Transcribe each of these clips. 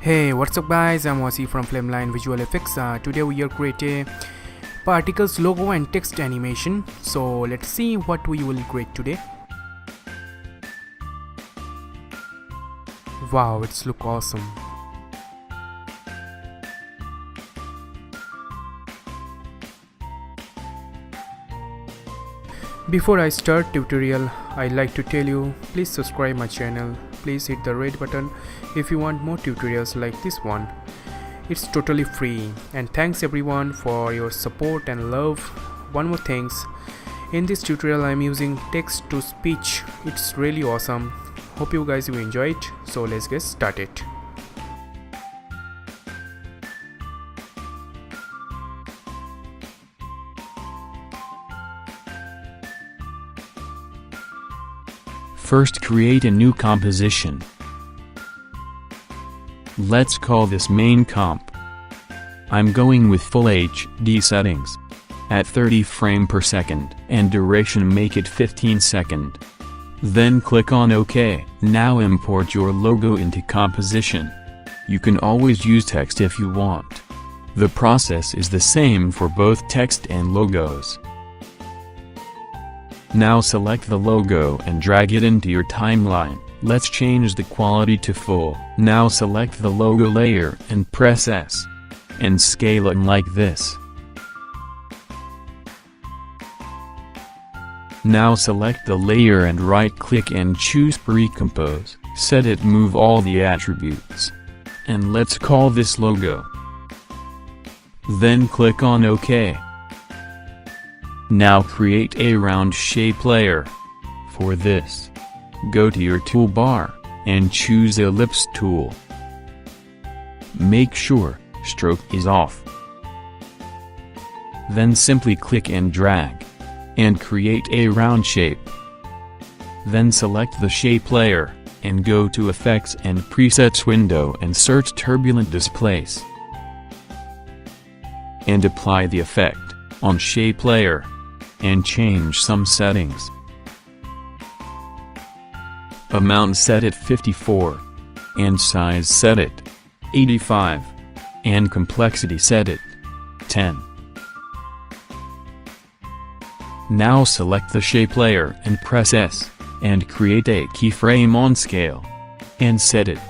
Hey, what's up guys, I'm Wasi from Flameline Visual Effects. Today we are creating particles logo and text animation. So let's see what we will create today. Wow, it's look awesome. Before I start tutorial, I like to tell you, please subscribe my channel. Please hit the red button if you want more tutorials like this one. It's totally free, and thanks everyone for your support and love. One more things, in this tutorial I'm using text to speech. It's really awesome. Hope you guys will enjoy it. So let's get started. First, create a new composition. Let's call this main comp. I'm going with full HD settings at 30 frame per second and duration make it 15 second. Then click on OK. Now import your logo into composition. You can always use text if you want. The process is the same for both text and logos. Now select the logo and drag it into your timeline. Let's change the quality to full. Now select the logo layer and press S. And scale it like this. Now select the layer and right-click and choose Pre-Compose. Set it move all the attributes. And let's call this logo. Then click on OK. Now create a round shape layer. For this, go to your toolbar, and choose Ellipse tool. Make sure, stroke is off. Then simply click and drag, and create a round shape. Then select the shape layer, and go to Effects and Presets window and search Turbulent Displace. And apply the effect on shape layer. And change some settings. Amount set at 54. And size set at 85. And complexity set at 10. Now select the shape layer and press S, and create a keyframe on scale. And set it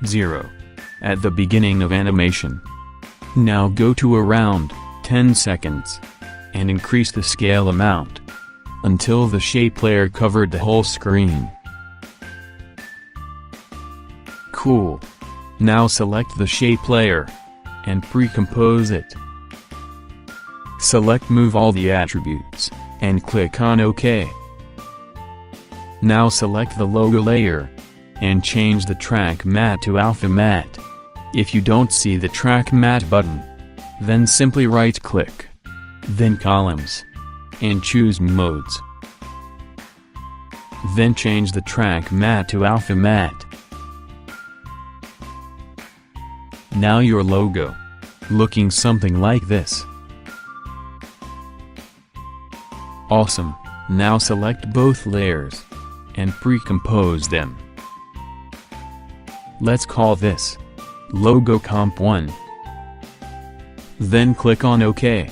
0. At the beginning of animation. Now go to around 10 seconds. And increase the scale amount until the shape layer covered the whole screen. Cool. Now select the shape layer and pre-compose it. Select move all the attributes and click on OK. Now select the logo layer and change the track matte to alpha matte. If you don't see the track matte button, then simply right click. Then columns. And choose modes. Then change the track matte to alpha matte. Now your logo. Looking something like this. Awesome. Now select both layers. And pre-compose them. Let's call this Logo Comp 1. Then click on OK.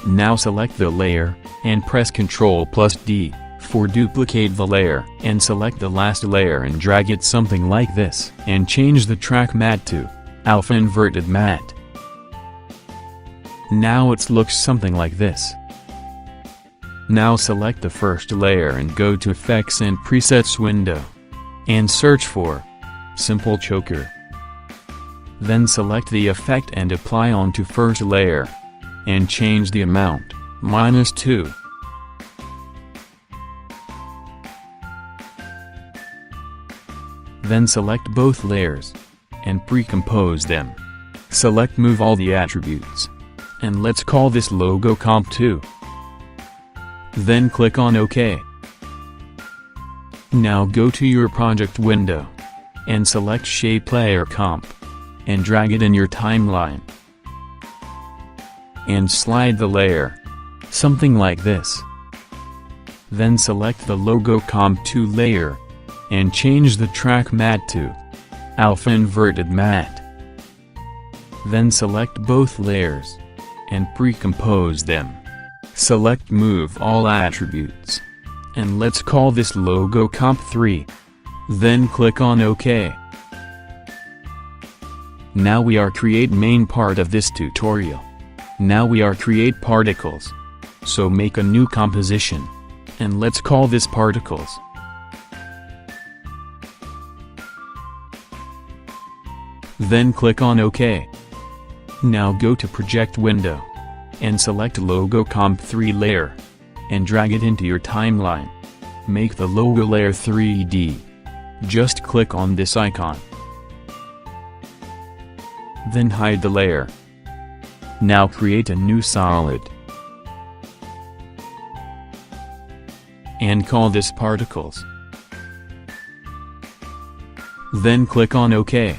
Now select the layer, and press Ctrl+D, for duplicate the layer, and select the last layer and drag it something like this, and change the track matte to alpha inverted matte. Now it looks something like this. Now select the first layer and go to Effects and Presets window, and search for Simple Choker. Then select the effect and apply onto first layer. And change the amount, -2. Then select both layers. And pre-compose them. Select move all the attributes. And let's call this Logo Comp 2. Then click on OK. Now go to your project window. And select Shape Layer Comp. And drag it in your timeline. And slide the layer. Something like this. Then select the Logo Comp 2 layer. And change the track matte to Alpha Inverted Matte. Then select both layers and pre-compose them. Select Move All Attributes. And let's call this logo Comp 3. Then click on OK. Now we are create main part of this tutorial. Now we are create particles. So make a new composition. And let's call this particles. Then click on OK. Now go to project window. And select logo Comp 3 layer. And drag it into your timeline. Make the logo layer 3D. Just click on this icon. Then hide the layer. Now create a new solid. And call this particles. Then click on OK.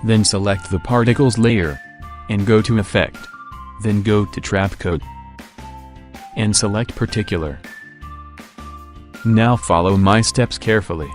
Then select the particles layer. And go to Effect. Then go to Trap Code. And select Particular. Now follow my steps carefully.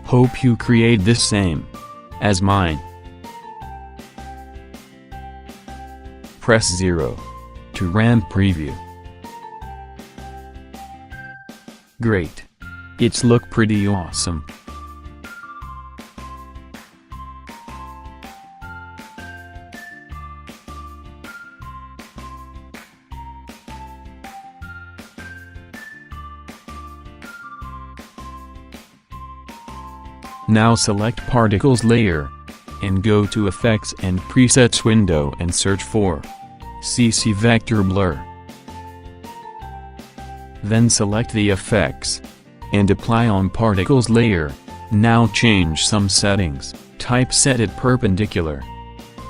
Hope you create this same as mine. Press 0 to RAM preview. Great. It's look pretty awesome. Now select Particles layer, and go to Effects and Presets window and search for CC Vector Blur. Then select the effects, and apply on Particles layer. Now change some settings, type set it perpendicular.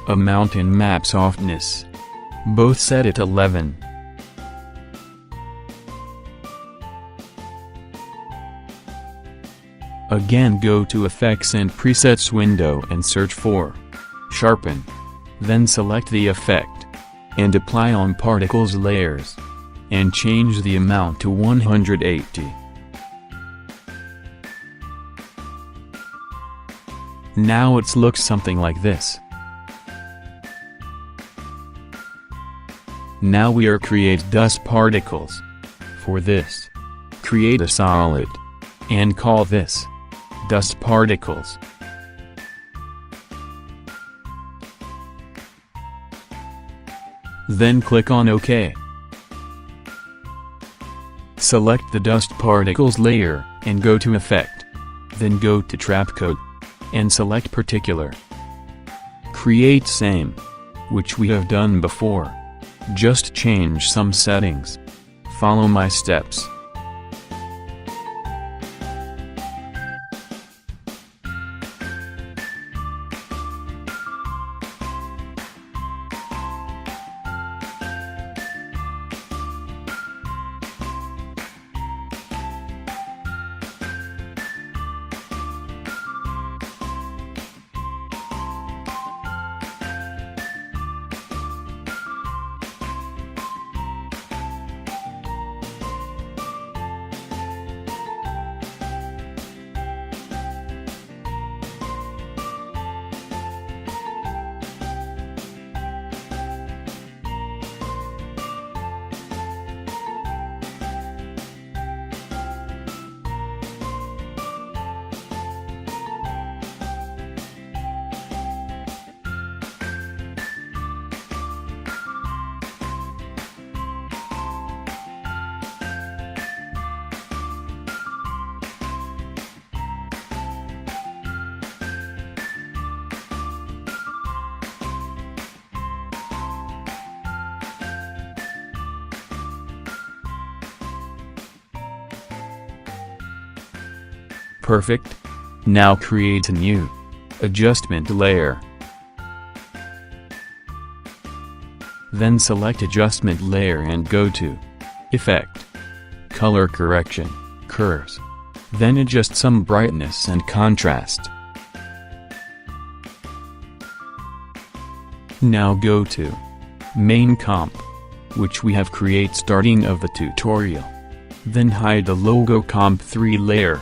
Amount and map softness. Both set it 11. Again go to Effects and Presets window and search for Sharpen. Then select the effect, and apply on Particles layers, and change the amount to 180. Now it looks something like this. Now we are create dust particles. For this, create a solid, and call this dust particles. Then click on OK. Select the dust particles layer, and go to Effect. Then go to Trap Code, and select Particular. Create Same, which we have done before. Just change some settings. Follow my steps. Perfect. Now create a new adjustment layer. Then select adjustment layer and go to Effect, Color Correction, Curves. Then adjust some brightness and contrast. Now go to Main Comp, which we have create starting of the tutorial. Then hide the logo Comp 3 layer,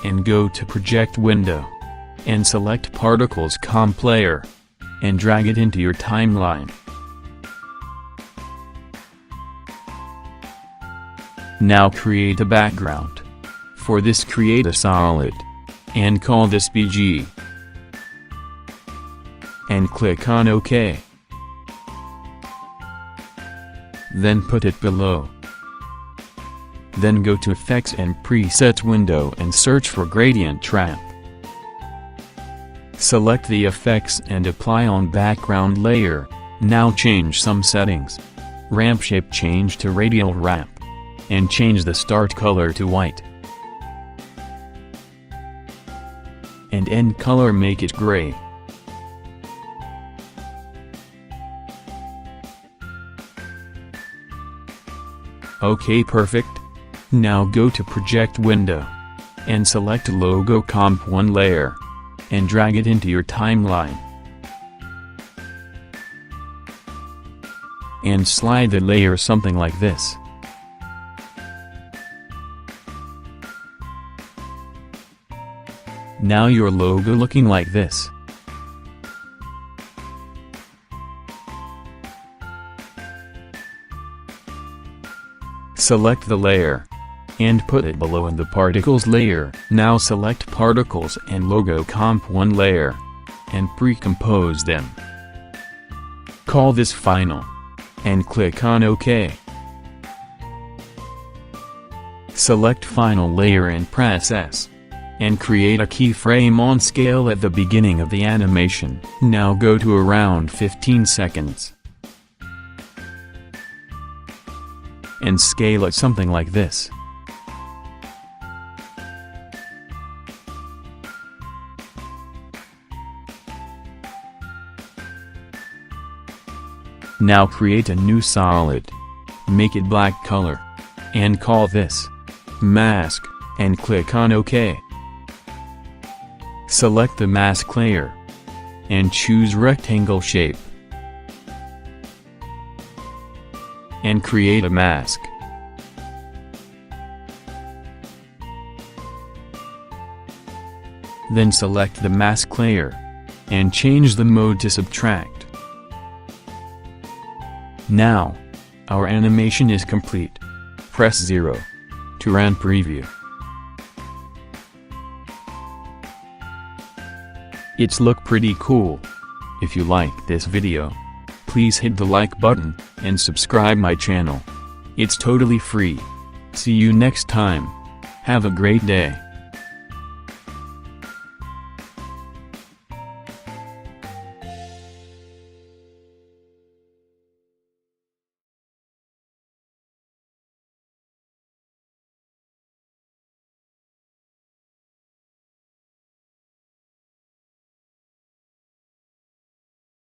and go to Project Window, and select Particles Comp layer, and drag it into your timeline. Now create a background. For this create a solid, and call this BG. And click on OK. Then put it below. Then go to Effects and Presets window and search for Gradient Ramp. Select the effects and apply on background layer. Now change some settings. Ramp shape change to radial ramp. And change the start color to white. And end color make it gray. OK, perfect. Now go to Project Window, and select Logo Comp 1 layer, and drag it into your timeline. And slide the layer something like this. Now your logo looking like this. Select the layer, and put it below in the Particles layer. Now select Particles and Logo Comp 1 layer, and pre-compose them. Call this Final, and click on OK. Select Final layer and press S, and create a keyframe on scale at the beginning of the animation. Now go to around 15 seconds. And scale it something like this. Now create a new solid. Make it black color. And call this Mask, and click on OK. Select the mask layer, and choose rectangle shape. And create a mask. Then select the mask layer, and change the mode to subtract. Now, our animation is complete. Press 0 to run preview. It's look pretty cool. If you like this video, please hit the like button, and subscribe my channel. It's totally free. See you next time. Have a great day.